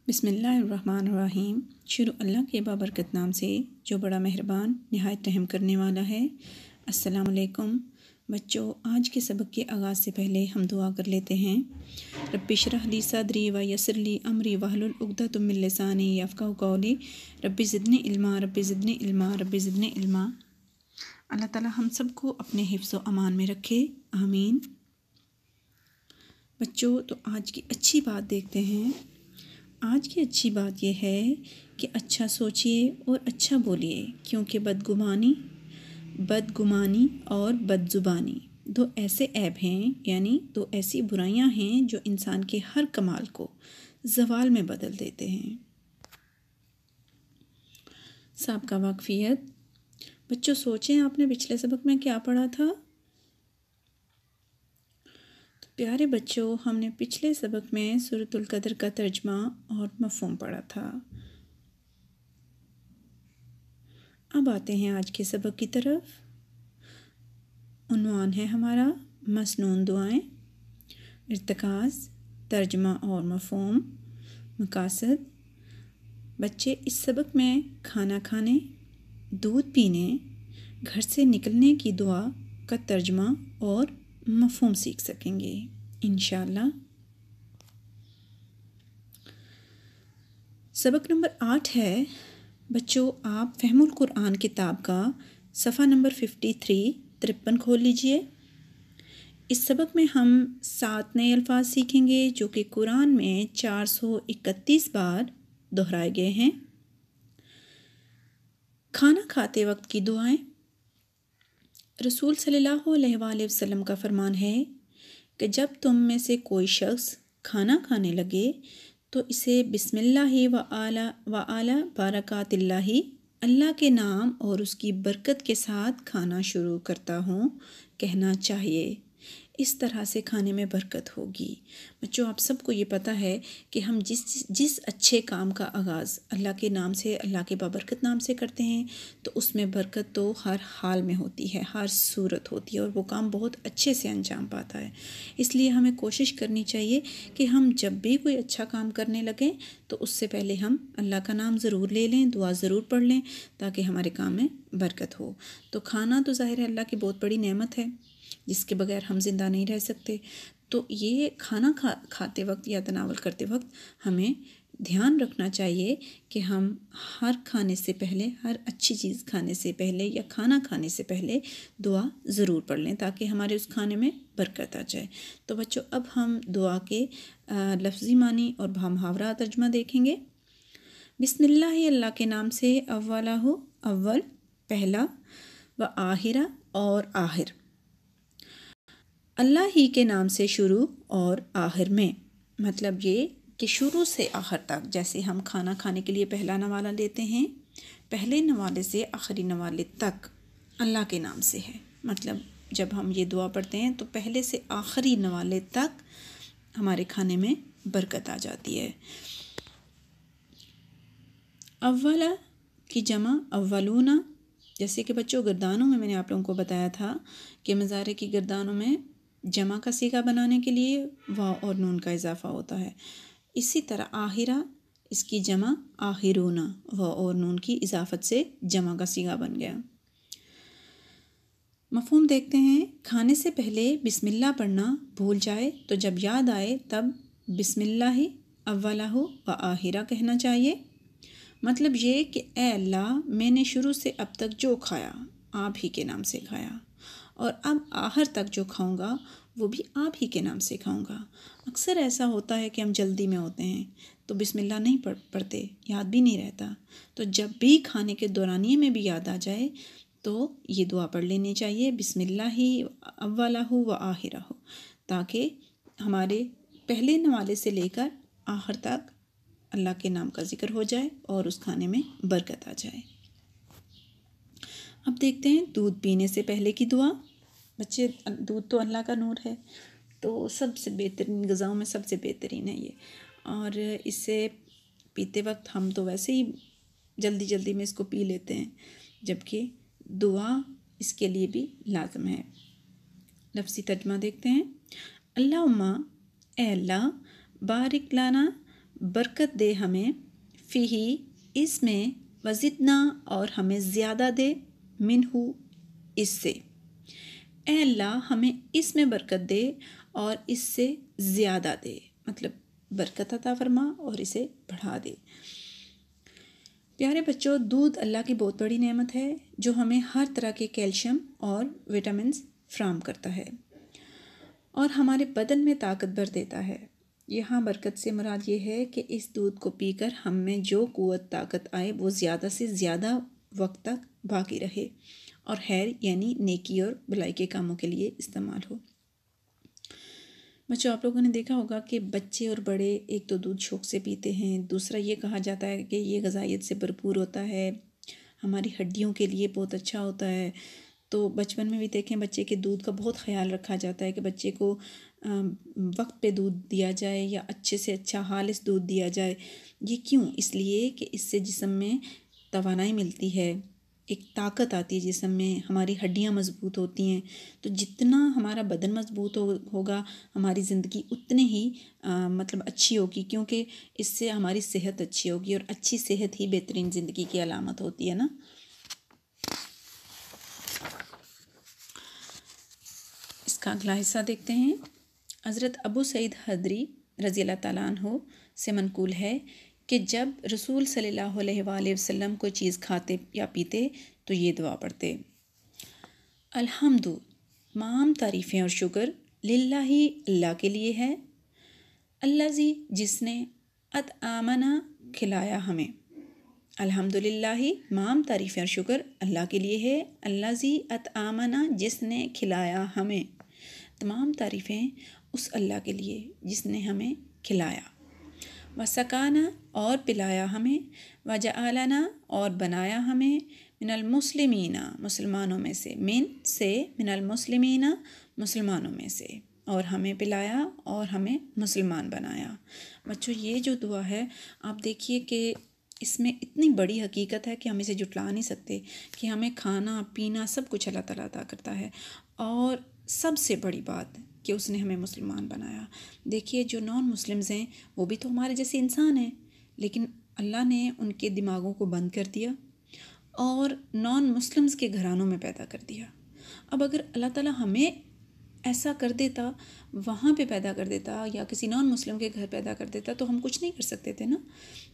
بسم اللہ الرحمن الرحیم۔ شروع اللہ کے بابرکت نام سے جو بڑا مہربان نہایت رحم کرنے والا ہے۔ السلام علیکم بچوں، آج کے سبق کے آغاز سے پہلے ہم دعا کر لیتے ہیں۔ رب اشرح لی صدری ویسر لی امری واحلل عقدۃ من لسانی یفقہوا قولی رب زدنی علما رب زدنی علما رب زدنی علما۔ اللہ تعالی ہم سب کو اپنے حفظ و امان میں رکھے، آمین۔ بچوں، تو آج کی اچھی بات دیکھتے ہیں۔ آج کی اچھی بات یہ ہے کہ اچھا سوچئے اور اچھا بولیے، کیونکہ بدگمانی اور بد زبانی دو ایسے عیب ہیں، یعنی دو ایسی برائیاں ہیں جو انسان کے ہر کمال کو زوال میں بدل دیتے ہیں۔ سابقہ واقفیت۔ بچوں سوچیں، آپ نے پچھلے سبق میں کیا پڑھا تھا؟ پیارے بچوں، ہم نے پچھلے سبق میں سورۃ القدر کا ترجمہ اور مفہوم پڑھا تھا۔ اب آتے ہیں آج کے سبق کی طرف۔ عنوان ہے ہمارا مسنون دعائیں، ارتکاز، ترجمہ اور مفہوم، مقاصد۔ بچے، اس سبق میں کھانا کھانے، دودھ پینے، گھر سے نکلنے کی دعا کا ترجمہ اور مفہوم سیکھ سکیں گے انشاءاللہ۔ سبق نمبر 8 ہے بچوں، آپ فہم القرآن کتاب کا صفحہ نمبر 53 کھول لیجئے۔ اس سبق میں ہم 7 نئے الفاظ سیکھیں گے جو کہ قرآن میں 431 بار دہرائے گئے ہیں۔ کھانا کھاتے وقت کی دعائیں۔ رسول صلی اللہ علیہ وآلہ وسلم کا فرمان ہے کہ جب تم میں سے کوئی شخص کھانا کھانے لگے تو اسے بسم اللہ وعلی برکات اللہ کے نام اور اس کی برکت کے ساتھ کھانا شروع کرتا ہوں کہنا چاہیے۔ اس طرح سے کھانے میں برکت ہوگی۔ بچوں، آپ سب کو یہ پتہ ہے کہ ہم جس اچھے کام کا آغاز اللہ کے نام سے، اللہ کے بابرکت نام سے کرتے ہیں تو اس میں برکت تو ہر حال میں ہوتی ہے، ہر صورت ہوتی ہے، اور وہ کام بہت اچھے سے انجام پاتا ہے۔ اس لیے ہمیں کوشش کرنی چاہیے کہ ہم جب بھی کوئی اچھا کام کرنے لگیں تو اس سے پہلے ہم اللہ کا نام ضرور لے لیں، دعا ضرور پڑھ لیں تاکہ ہمارے کام میں برکت ہو۔ تو کھانا تو ظاہر ہے اللہ کی بہت بڑی نعمت ہے جس کے بغیر ہم زندہ نہیں رہ سکتے۔ تو یہ کھانا کھاتے وقت یا تناول کرتے وقت ہمیں دھیان رکھنا چاہیے کہ ہم ہر کھانے سے پہلے، ہر اچھی چیز کھانے سے پہلے یا کھانا کھانے سے پہلے دعا ضرور پڑھ لیں تاکہ ہمارے اس کھانے میں برکت آ جائے۔ تو بچوں، اب ہم دعا کے لفظی معنی اور محاورہ ترجمہ دیکھیں گے۔ بسم اللہ، اللہ کے نام سے، اولہ اول، پہلا، و آخرہ اور آخر، اللہ ہی کے نام سے شروع اور آخر میں۔ مطلب یہ کہ شروع سے آخر تک، جیسے ہم کھانا کھانے کے لیے پہلا نوالہ لیتے ہیں، پہلے نوالے سے آخری نوالے تک اللہ کے نام سے ہے۔ مطلب جب ہم یہ دعا پڑھتے ہیں تو پہلے سے آخری نوالے تک ہمارے کھانے میں برکت آ جاتی ہے۔ اولا کی جمع اولون، جیسے کہ بچوں گردانوں میں نے آپ لوگوں کو بتایا تھا کہ مضارع کی گردانوں میں جمع کا صیغہ بنانے کے لیے واو اور نون کا اضافہ ہوتا ہے۔ اسی طرح آخرہ، اس کی جمع آخرون، واو اور نون کی اضافت سے جمع کا صیغہ بن گیا۔ مفہوم دیکھتے ہیں۔ کھانے سے پہلے بسم اللہ پڑھنا بھول جائے تو جب یاد آئے تب بسم اللہ اولہ و آخرہ کہنا چاہیے۔ مطلب یہ کہ اے اللہ، میں نے شروع سے اب تک جو کھایا آپ ہی کے نام سے کھایا، اور اب آخر تک جو کھاؤں گا وہ بھی آپ ہی کے نام سے کھاؤں گا۔ اکثر ایسا ہوتا ہے کہ ہم جلدی میں ہوتے ہیں تو بسم اللہ نہیں پڑھتے، یاد بھی نہیں رہتا۔ تو جب بھی کھانے کے دورانیے میں بھی یاد آ جائے تو یہ دعا پڑھ لینی چاہیے، بسم اللہ اولہ و آخرہ، تاکہ ہمارے پہلے نوالے سے لے کر آخر تک اللہ کے نام کا ذکر ہو جائے اور اس کھانے میں برکت آ جائے۔ اب دیکھتے ہیں دودھ پینے سے پہلے کی دعا۔ بچے، دودھ تو اللہ کا نور ہے، تو سب سے بہترین غذاؤں میں سب سے بہترین ہے یہ، اور اسے پیتے وقت ہم تو ویسے ہی جلدی میں اس کو پی لیتے ہیں، جبکہ دعا اس کے لیے بھی لازم ہے۔ لفظی ترجمہ دیکھتے ہیں۔ اللہم، اے اللہ، بارک لنا برکت دے ہمیں، فیہی اس میں، وزدنا اور ہمیں زیادہ دے، منہو اس سے، اے اللہ ہمیں اس میں برکت دے اور اس سے زیادہ دے، مطلب برکت عطا فرما اور اسے بڑھا دے۔ پیارے بچوں، دودھ اللہ کی بہت بڑی نعمت ہے جو ہمیں ہر طرح کے کیلشیم اور وٹامنس فراہم کرتا ہے اور ہمارے بدن میں طاقت بھر دیتا ہے۔ یہاں برکت سے مراد یہ ہے کہ اس دودھ کو پی کر ہم میں جو قوت طاقت آئے وہ زیادہ سے زیادہ وقت تک باقی رہے اور خیر یعنی نیکی اور بھلائی کے کاموں کے لیے استعمال ہو۔ بچوں، آپ لوگوں نے دیکھا ہوگا کہ بچے اور بڑے ایک تو دودھ شوق سے پیتے ہیں، دوسرا یہ کہا جاتا ہے کہ یہ غذائیت سے بھرپور ہوتا ہے، ہماری ہڈیوں کے لیے بہت اچھا ہوتا ہے۔ تو بچپن میں بھی دیکھیں بچے کے دودھ کا بہت خیال رکھا جاتا ہے کہ بچے کو وقت پہ دودھ دیا جائے یا اچھے سے اچھا خالص دودھ دیا جائے۔ یہ کیوں؟ اس لیے کہ اس سے جسم میں توانائی ملتی ہے، ایک طاقت آتی ہے جسم میں، ہماری ہڈیاں مضبوط ہوتی ہیں۔ تو جتنا ہمارا بدن مضبوط ہوگا ہماری زندگی اتنے ہی مطلب اچھی ہوگی، کیونکہ اس سے ہماری صحت اچھی ہوگی اور اچھی صحت ہی بہترین زندگی کی علامت ہوتی ہے نا۔ اس کا اگلا حصہ دیکھتے ہیں۔ حضرت ابو سعید خدری رضی اللہ تعالیٰ عنہ سے منقول ہے کہ جب رسول صلی اللہ علیہ وآلہ وسلم کوئی چیز کھاتے یا پیتے تو یہ دعا پڑھتے: الحمد، تمام تعریفیں اور شکر، للہ، اللہ کے لیے ہے، الذی، جس نے، اطعمنا، کھلایا ہمیں۔ الحمدللہ، تمام تعریفیں اور شکر اللہ کے لیے ہے، الذی اطعمنا، جس نے کھلایا ہمیں۔ تمام تعریفیں اس اللہ کے لیے جس نے ہمیں کھلایا، وسقانا، اور پلایا ہمیں، وجعلنا، اور بنایا ہمیں، من المسلمین، مسلمانوں میں سے، من المسلمین، مسلمانوں میں سے، اور ہمیں پلایا اور ہمیں مسلمان بنایا۔ بچوں، یہ جو دعا ہے آپ دیکھیے کہ اس میں اتنی بڑی حقیقت ہے کہ ہم اسے جھٹلا نہیں سکتے کہ ہمیں کھانا پینا سب کچھ اللہ تعالیٰ عطا کرتا ہے، اور سب سے بڑی بات کہ اس نے ہمیں مسلمان بنایا۔ دیکھیے جو نان مسلمز ہیں وہ بھی تو ہمارے جیسے انسان ہیں، لیکن اللہ نے ان کے دماغوں کو بند کر دیا اور نان مسلمز کے گھرانوں میں پیدا کر دیا۔ اب اگر اللہ تعالیٰ ہمیں ایسا کر دیتا، وہاں پہ پیدا کر دیتا یا کسی نان مسلم کے گھر پیدا کر دیتا تو ہم کچھ نہیں کر سکتے تھے نا،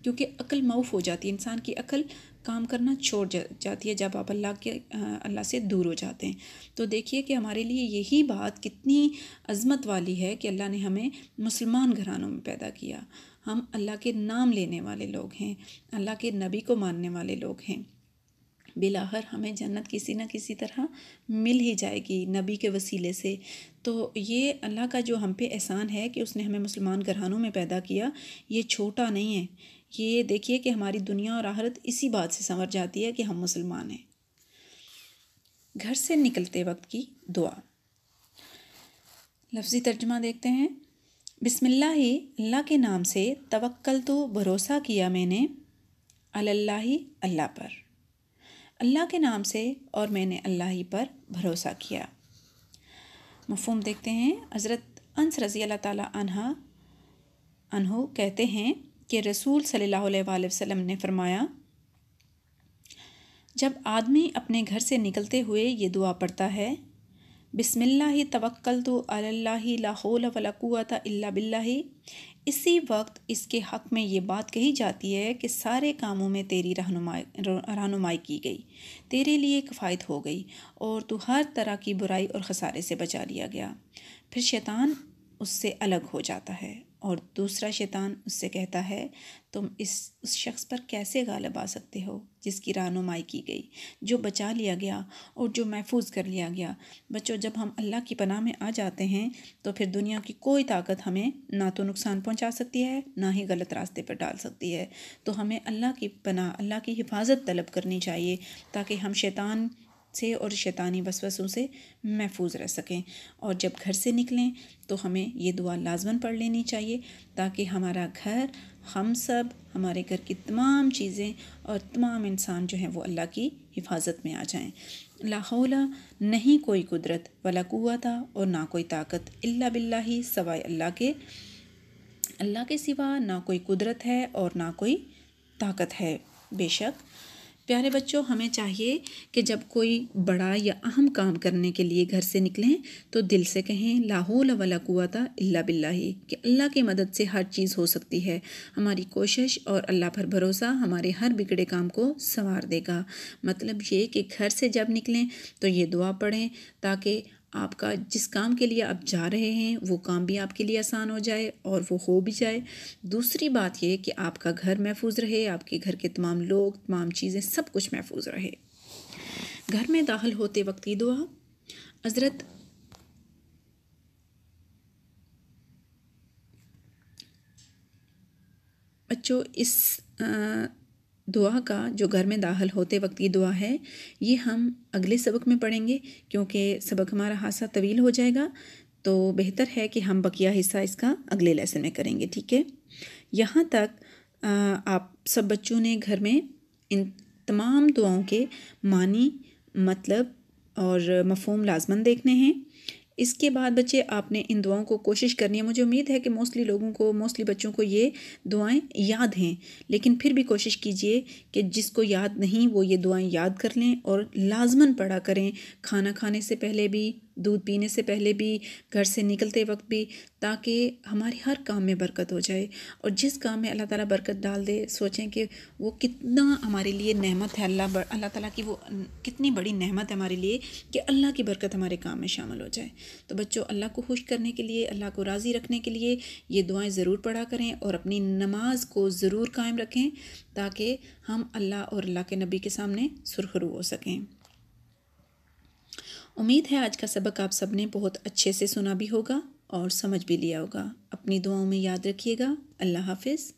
کیونکہ عقل معاف ہو جاتی ہے، انسان کی عقل کام کرنا چھوڑ جاتی ہے جب آپ اللہ سے دور ہو جاتے ہیں۔ تو دیکھیے کہ ہمارے لیے یہی بات کتنی عظمت والی ہے کہ اللہ نے ہمیں مسلمان گھرانوں میں پیدا کیا۔ ہم اللہ کے نام لینے والے لوگ ہیں، اللہ کے نبی کو ماننے والے لوگ ہیں، بالآخر ہمیں جنت کسی نہ کسی طرح مل ہی جائے گی نبی کے وسیلے سے۔ تو یہ اللہ کا جو ہم پہ احسان ہے کہ اس نے ہمیں مسلمان گھرانوں میں پیدا کیا، یہ چھوٹا نہیں ہے۔ یہ دیکھیے کہ ہماری دنیا اور آخرت اسی بات سے سنور جاتی ہے کہ ہم مسلمان ہیں۔ گھر سے نکلتے وقت کی دعا، لفظی ترجمہ دیکھتے ہیں۔ بسم اللہ، اللہ کے نام سے، توکلت، بھروسہ کیا میں نے، علی اللہ، اللہ پر، اللہ کے نام سے اور میں نے اللہ ہی پر بھروسہ کیا۔ مفہوم دیکھتے ہیں۔ حضرت انس رضی اللہ تعالیٰ عنہ کہتے ہیں کہ رسول صلی اللہ علیہ وآلہ وسلم نے فرمایا، جب آدمی اپنے گھر سے نکلتے ہوئے یہ دعا پڑھتا ہے، بسم اللہ توکلت علی اللہ لا حول ولا قوۃ الا باللہ، اسی وقت اس کے حق میں یہ بات کہی جاتی ہے کہ سارے کاموں میں تیری رہنمائی کی گئی، تیرے لیے کفایت ہو گئی اور تو ہر طرح کی برائی اور خسارے سے بچا لیا گیا۔ پھر شیطان اس سے الگ ہو جاتا ہے اور دوسرا شیطان اس سے کہتا ہے، تم اس شخص پر کیسے غالب آ سکتے ہو جس کی رہنمائی کی گئی، جو بچا لیا گیا اور جو محفوظ کر لیا گیا۔ بچوں، جب ہم اللہ کی پناہ میں آ جاتے ہیں تو پھر دنیا کی کوئی طاقت ہمیں نہ تو نقصان پہنچا سکتی ہے، نہ ہی غلط راستے پر ڈال سکتی ہے۔ تو ہمیں اللہ کی پناہ، اللہ کی حفاظت طلب کرنی چاہیے تاکہ ہم شیطان سے اور شیطانی وسوسوں سے محفوظ رہ سکیں۔ اور جب گھر سے نکلیں تو ہمیں یہ دعا لازماً پڑھ لینی چاہیے تاکہ ہمارا گھر، ہم سب، ہمارے گھر کی تمام چیزیں اور تمام انسان جو ہیں وہ اللہ کی حفاظت میں آ جائیں۔ لا حول، نہیں کوئی قدرت، ولا قوت، اور نہ کوئی طاقت، الا باللہ، سوائے اللہ کے، اللہ کے سوا نہ کوئی قدرت ہے اور نہ کوئی طاقت ہے۔ بے شک پیارے بچوں، ہمیں چاہیے کہ جب کوئی بڑا یا اہم کام کرنے کے لیے گھر سے نکلیں تو دل سے کہیں لا حول ولا قوت الا باللہ، کہ اللہ کی مدد سے ہر چیز ہو سکتی ہے۔ ہماری کوشش اور اللہ پر بھروسہ ہمارے ہر بگڑے کام کو سنوار دے گا۔ مطلب یہ کہ گھر سے جب نکلیں تو یہ دعا پڑھیں تاکہ آپ کا جس کام کے لیے آپ جا رہے ہیں وہ کام بھی آپ کے لیے آسان ہو جائے اور وہ ہو بھی جائے۔ دوسری بات یہ کہ آپ کا گھر محفوظ رہے، آپ کے گھر کے تمام لوگ، تمام چیزیں، سب کچھ محفوظ رہے۔ گھر میں داخل ہوتے وقت کی دعا۔ حضرت بچوں، اس دعا کا جو گھر میں داخل ہوتے وقت کی دعا ہے یہ ہم اگلے سبق میں پڑھیں گے، کیونکہ سبق ہمارا خاصا طویل ہو جائے گا، تو بہتر ہے کہ ہم بقیہ حصہ اس کا اگلے لیسن میں کریں گے، ٹھیک ہے؟ یہاں تک آپ سب بچوں نے گھر میں ان تمام دعاؤں کے معنی، مطلب اور مفہوم لازماً دیکھنے ہیں۔ اس کے بعد بچے آپ نے ان دعاؤں کو کوشش کرنی ہے۔ مجھے امید ہے کہ موسٹلی بچوں کو یہ دعائیں یاد ہیں، لیکن پھر بھی کوشش کیجئے کہ جس کو یاد نہیں وہ یہ دعائیں یاد کر لیں اور لازماً پڑھا کریں، کھانا کھانے سے پہلے بھی، دودھ پینے سے پہلے بھی، گھر سے نکلتے وقت بھی، تاکہ ہمارے ہر کام میں برکت ہو جائے۔ اور جس کام میں اللہ تعالیٰ برکت ڈال دے، سوچیں کہ وہ کتنا ہمارے لیے نعمت ہے، اللہ تعالیٰ کی وہ کتنی بڑی نعمت ہے ہمارے لیے کہ اللہ کی برکت ہمارے کام میں شامل ہو جائے۔ تو بچوں، اللہ کو خوش کرنے کے لیے، اللہ کو راضی رکھنے کے لیے یہ دعائیں ضرور پڑھا کریں اور اپنی نماز کو ضرور قائم رکھیں تاکہ ہم اللہ اور اللہ کے نبی کے سامنے سرخرو ہو سکیں۔ امید ہے آج کا سبق آپ سب نے بہت اچھے سے سنا بھی ہوگا اور سمجھ بھی لیا ہوگا۔ اپنی دعاؤں میں یاد رکھیے گا۔ اللہ حافظ۔